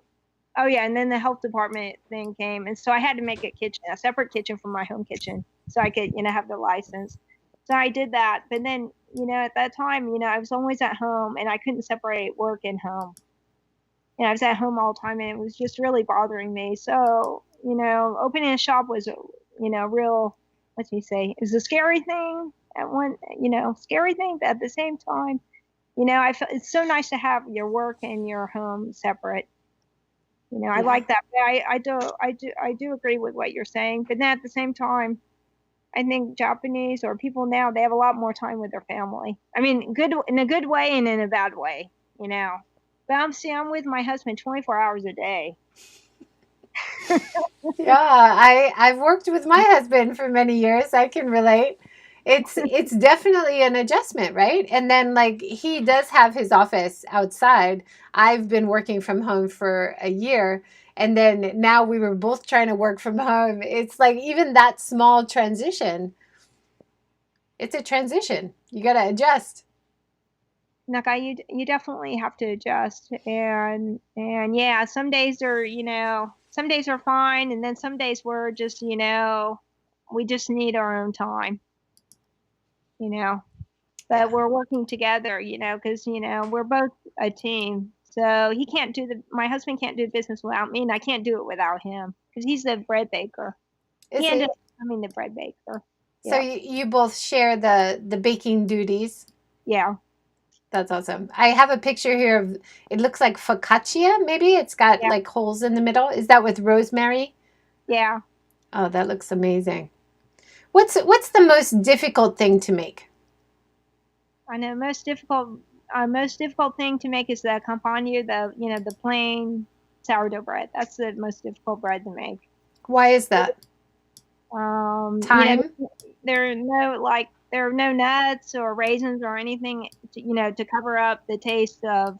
Oh, yeah. And then the health department thing came. And so I had to make a separate kitchen from my home kitchen so I could, have the license. So I did that. But then, at that time, I was always at home and I couldn't separate work and home. And I was at home all the time and it was just really bothering me. So, opening a shop was, real, what do you say? It was a scary thing at one, scary thing, but at the same time, I felt it's so nice to have your work and your home separate. I like that. But I do agree with what you're saying. But then at the same time, I think Japanese or people now, they have a lot more time with their family. I mean, good in a good way and in a bad way, But I'm with my husband 24 hours a day. Yeah, I've worked with my husband for many years. I can relate. It's definitely an adjustment, right? And then like he does have his office outside. I've been working from home for a year, and then now we were both trying to work from home. It's like even that small transition, it's a transition. You got to adjust. Like you definitely have to adjust, and yeah, some days are some days are fine, and then some days we're just we just need our own time, but we're working together, because we're both a team. So my husband can't do business without me, and I can't do it without him because he's the bread baker. Is He ended it up becoming the bread baker. so Yeah. you both share the baking duties? Yeah. That's awesome. I have a picture here of it looks like focaccia, maybe. It's got Yeah. like holes in the middle. Is that with rosemary? Yeah. Oh, that looks amazing. What's the most difficult thing to make? I know most difficult thing to make is the campagna, the plain sourdough bread. That's the most difficult bread to make. Why is that? Time? There are no nuts or raisins or anything to cover up the taste of,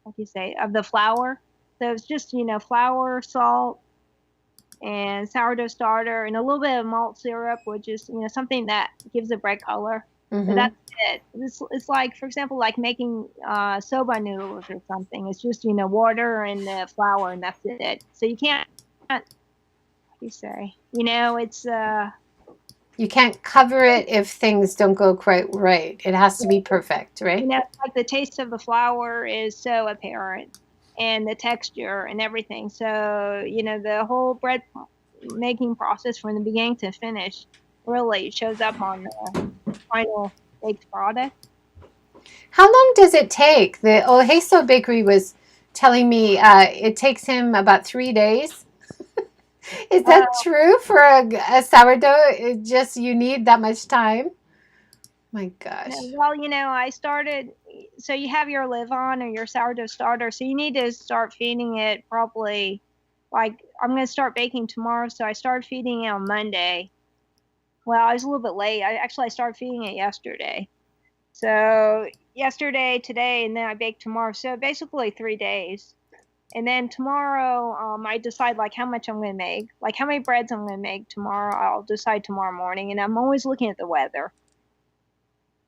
what do you say, of the flour. So it's just flour, salt, and sourdough starter, and a little bit of malt syrup, which is something that gives the bread color. Mm-hmm. But that's it. It's like, for example, like making soba noodles or something. It's just water and the flour, and that's it. So you can't. What do you say? It's You can't cover it if things don't go quite right. It has to be perfect, right? Like the taste of the flour is so apparent, and the texture and everything. So, the whole bread making process from the beginning to finish really shows up on the final baked product. How long does it take? The Oiso bakery was telling me it takes him about 3 days. Is Uh, that true for a sourdough? It just you need that much time? My gosh. well, I started, so you have your live on or your sourdough starter. So you need to start feeding it probably, like, I'm going to start baking tomorrow. So I started feeding it on Monday. Well, I was a little bit late. I started feeding it yesterday. So yesterday, today, and then I bake tomorrow. So basically 3 days. And then tomorrow, I decide like how much I'm going to make, like how many breads I'm going to make tomorrow. I'll decide tomorrow morning. And I'm always looking at the weather.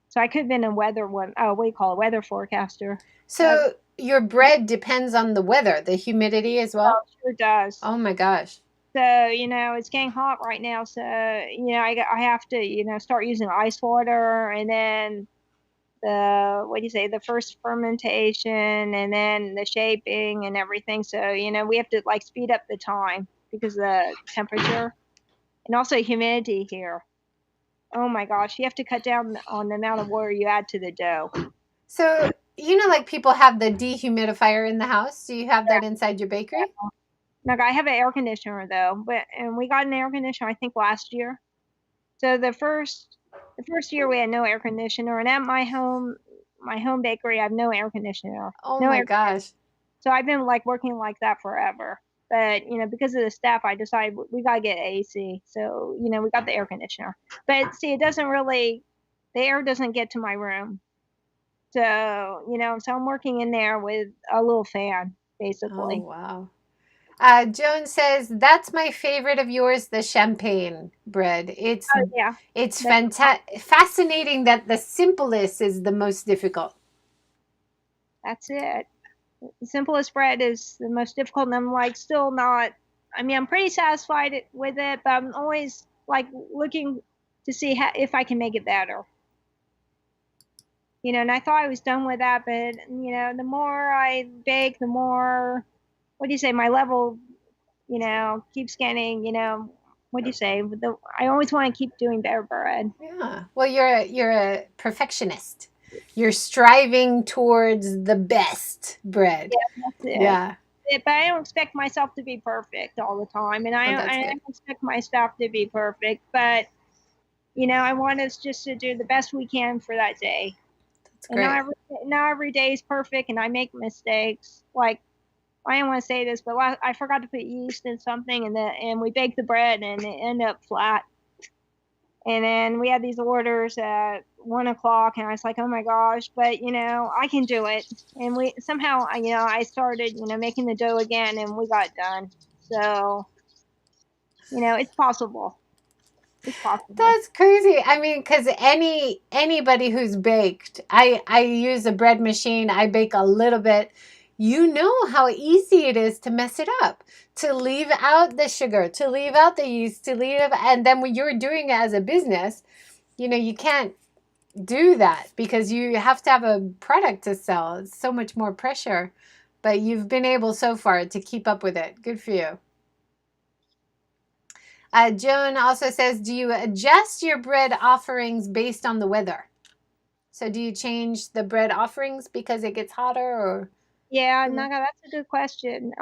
So I could have been a weather one. Oh, what do you call it? Weather forecaster. So your bread depends on the weather, the humidity as well? Sure does. Oh my gosh. So, it's getting hot right now. So, I have to, start using ice water, and then what do you say, the first fermentation, and then the shaping and everything. So, we have to like speed up the time because of the temperature and also humidity here. Oh my gosh, you have to cut down on the amount of water you add to the dough. So, like people have the dehumidifier in the house. Do you have that inside your bakery? Now, I have an air conditioner though, and we got an air conditioner I think last year. So the first year we had no air conditioner, and at my home bakery, I have no air conditioner, Oh no my air. gosh. So I've been like working like that forever. But because of the staff, I decided we gotta get AC. So we got the air conditioner. But see, the air doesn't get to my room. So I'm working in there with a little fan, Oh basically. wow. Joan says that's my favorite of yours, the champagne bread. Oh yeah, It's that's fascinating that the simplest is the most difficult. that's it. The simplest bread is the most difficult, and I'm like still not. I mean, I'm pretty satisfied with it, but I'm always like looking to see if I can make it better. And I thought I was done with that, but the more I bake, the more, what do you say, my level, keeps getting, what do you say? I always want to keep doing better bread. Yeah. Well, you're a perfectionist. You're striving towards the best bread. Yeah, that's it. Yeah. But I don't expect myself to be perfect all the time, and Oh, I don't, that's I good. don't expect my staff to be perfect. But I want us just to do the best we can for that day. That's And great. not every day is perfect, and I make mistakes. Like, I didn't want to say this, but I forgot to put yeast in something, and we baked the bread, and it ended up flat. And then we had these orders at 1 o'clock, and I was like, oh my gosh, but I can do it. And we somehow, I started, making the dough again, and we got done. So, it's possible. It's possible. That's crazy. I mean, because anybody who's baked, I use a bread machine. I bake a little bit. You know how easy it is to mess it up, to leave out the sugar, to leave out the yeast, and then when you're doing it as a business, you can't do that because you have to have a product to sell. It's so much more pressure, but you've been able so far to keep up with it. Good for you. Joan also says, do you adjust your bread offerings based on the weather? So do you change the bread offerings because it gets hotter or Yeah, cooler? Naga, that's a good question.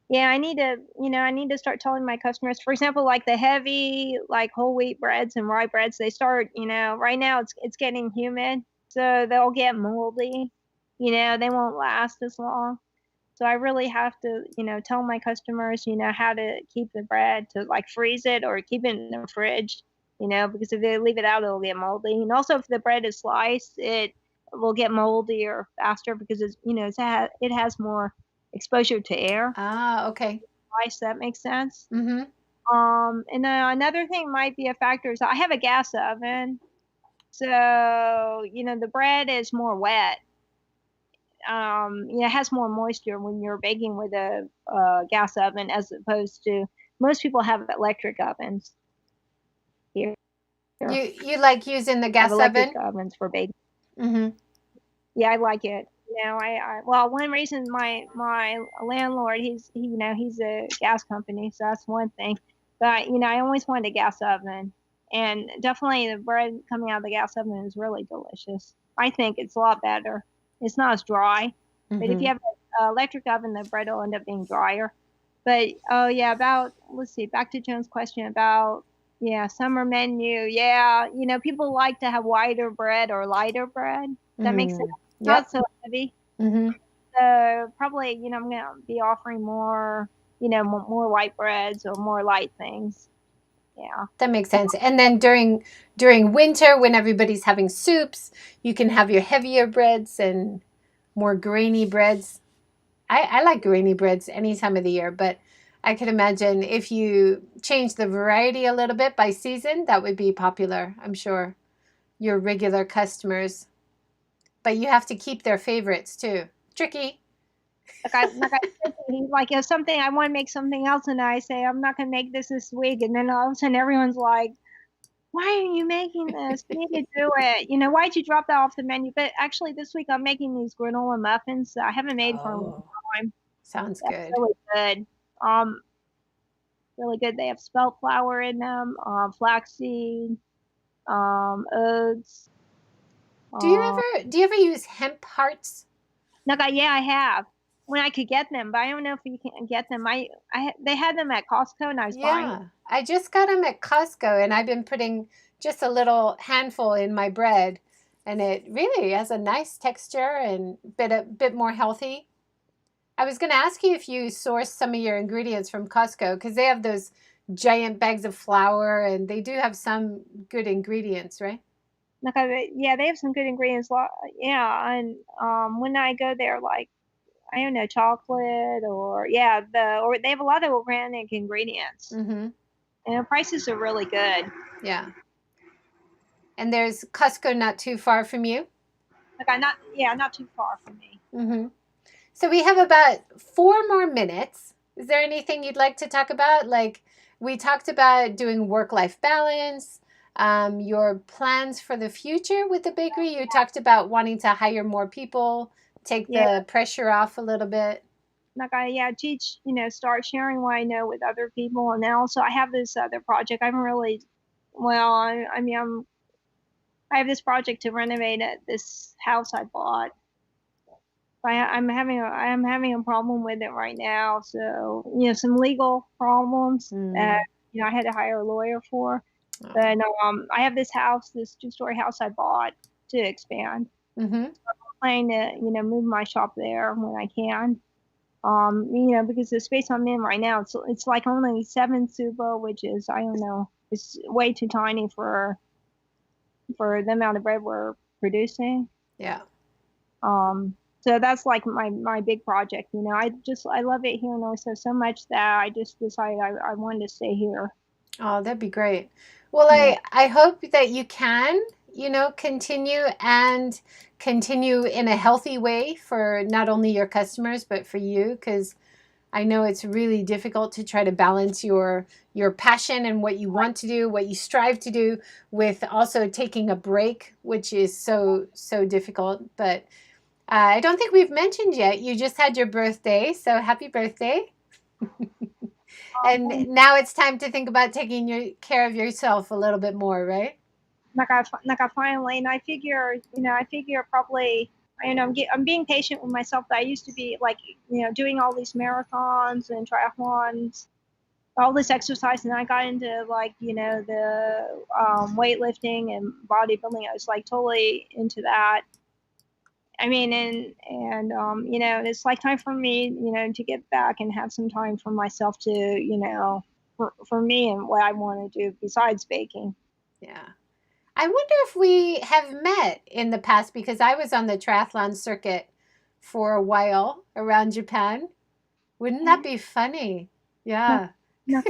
Yeah, I need to start telling my customers, for example, like the heavy, like whole wheat breads and rye breads, they start, right now it's getting humid, so they'll get moldy. They won't last as long. So I really have to, tell my customers, how to keep the bread, to like freeze it or keep it in the fridge, because if they leave it out, it'll get moldy. And also, if the bread is sliced, it will get moldier faster because it has more exposure to air. Ah, okay. Slice, that makes sense. Mm-hmm. And then another thing might be a factor is I have a gas oven, so the bread is more wet. It has more moisture when you're baking with a gas oven as opposed to most people have electric ovens. here. You like using the I have gas electric oven? ovens for baking. Mm-hmm. Yeah, I like it. Well, one reason my landlord, he's a gas company, so that's one thing. But I always wanted a gas oven, and definitely the bread coming out of the gas oven is really delicious. I think it's a lot better. It's not as dry, but if Mm-hmm. you have an electric oven, the bread will end up being drier. But oh yeah, about let's see, back to Joan's question about summer menu. Yeah, people like to have whiter bread or lighter bread. That makes sense. Mm. Not Yep. so heavy. Mm-hmm. So probably, I'm gonna be offering more, more white breads or more light things. Yeah. That makes sense. And then during winter, when everybody's having soups, you can have your heavier breads and more grainy breads. I like grainy breads any time of the year, but I could imagine if you change the variety a little bit by season, that would be popular, I'm sure. Your regular customers. But you have to keep their favorites too. Tricky. Like I said, like if something I want to make something else, and I say I'm not gonna make this week, and then all of a sudden everyone's like, "Why are you making this? You need to do it. Why'd you drop that off the menu?" But actually, this week I'm making these granola muffins that I haven't made for a long Oh, time. sounds That's good. really good. Um, really good. They have spelt flour in them, flaxseed, oats. Uh, Do you ever use hemp hearts? yeah, I have when I could get them, but I don't know if you can get them. They had them at Costco, and I was buying. Yeah, I just got them at Costco and I've been putting just a little handful in my bread and it really has a nice texture and a bit more healthy. I was going to ask you if you source some of your ingredients from Costco because they have those giant bags of flour and they do have some good ingredients, right? Yeah, they have some good ingredients. Yeah, and when I go there, like I don't know, chocolate or they have a lot of organic ingredients, Mm-hmm. and the prices are really good. Yeah. And there's Costco not too far from you. Not too far from me. Mm-hmm. So we have about 4 more minutes. Is there anything you'd like to talk about? Like we talked about doing work-life balance, your plans for the future with the bakery. You talked about wanting to hire more people, take Yeah, the pressure off a little bit. teach, start sharing what I know with other people, and then also I have this other project. I'm really, well, I mean, I have this project to renovate this house I bought. I'm having a problem with it right now. So some legal problems that Mm. I had to hire a lawyer for. Oh. But I have this two-story house I bought to expand. Mm-hmm. Planning to move my shop there when I can. Because the space I'm in right now, it's like only 7 tsubo, which is I don't know, it's way too tiny for the amount of bread we're producing. Yeah. So that's like my big project. I love it here in Oiso so much that I just decided I wanted to stay here. Oh, that'd be great. Well, Yeah. I hope that you can, continue in a healthy way for not only your customers but for you because I know it's really difficult to try to balance your passion and what you want to do, what you strive to do with also taking a break, which is so difficult. But I don't think we've mentioned yet. You just had your birthday, so happy birthday. And And now it's time to think about taking care of yourself a little bit more, right? finally, and I figure probably, I'm being patient with myself. But I used to be like, doing all these marathons and triathlons, all this exercise, and I got into like, the weightlifting and bodybuilding. I was like totally into that. I mean, it's like time for me, to get back and have some time for myself to, for me and what I want to do besides baking. Yeah. I wonder if we have met in the past because I was on the triathlon circuit for a while around Japan. Wouldn't that be funny? No, Yeah. no,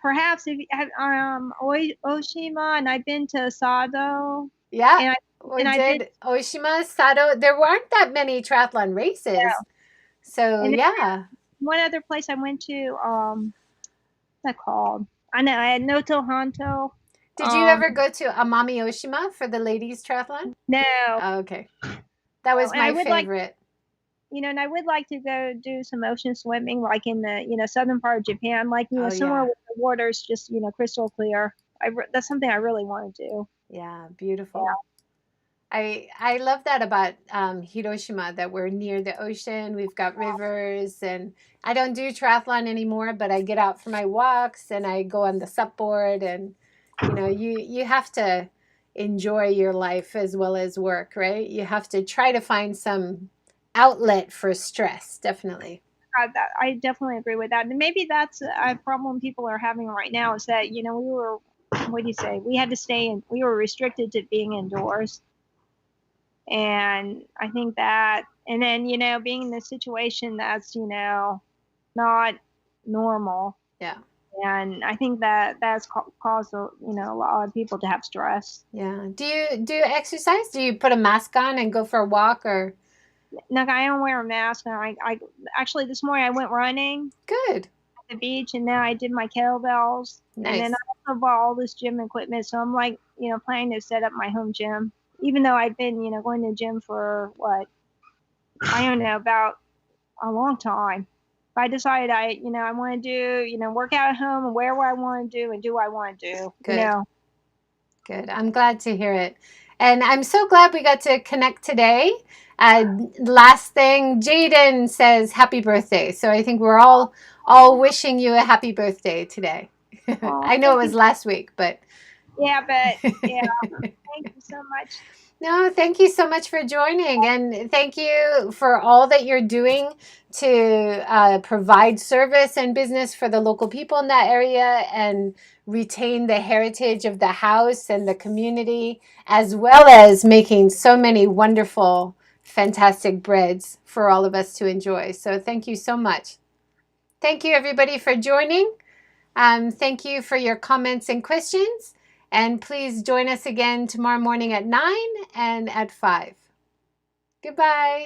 perhaps if you have Oshima, and I've been to Sado, Yeah, and we I've been did Oshima, Sato. There weren't that many triathlon races. So, and then yeah. one other place I went to, what's that called? I know I had Noto Hanto. Did you ever go to Amami Oshima for the ladies triathlon? No. Oh, okay. That was And I my would favorite. and I would like to go do some ocean swimming, like in the, southern part of Japan, like, Oh, somewhere yeah. where the water's just, crystal clear. That's something I really want to do. Yeah, Yeah. beautiful. I love that about Hiroshima, that we're near the ocean. We've got rivers, and I don't do triathlon anymore, but I get out for my walks and I go on the supboard, and you have to enjoy your life as well as work, right? You have to try to find some outlet for stress, definitely. I definitely agree with that. And maybe that's a problem people are having right now is that, we were, what do you say? We had to stay in, we were restricted to being indoors. And I think that, and then, being in this situation that's, not normal. Yeah. And I think that that's caused, a lot of people to have stress. Yeah. Do you exercise? Do you put a mask on and go for a walk, or? Like, I don't wear a mask. And I actually, this morning I went running Good. at the beach, and then I did my kettlebells. And then Nice. I also bought all this gym equipment. So I'm like, planning to set up my home gym, even though I've been, going to the gym for what, I don't know, about a long time. But I decided I want to do, work out at home and wear what I want to do and do what I want to do, Good. Good. I'm glad to hear it. And I'm so glad we got to connect today. Last thing, Jaden says happy birthday. So I think we're all wishing you a happy birthday today. Oh, I know it was last week, but yeah, but yeah, thank you so much. No, thank you so much for joining, and thank you for all that you're doing to provide service and business for the local people in that area and retain the heritage of the house and the community, as well as making so many wonderful, fantastic breads for all of us to enjoy. So thank you so much. Thank you, everybody, for joining. Thank you for your comments and questions. And please join us again tomorrow morning at 9 and at 5. Goodbye.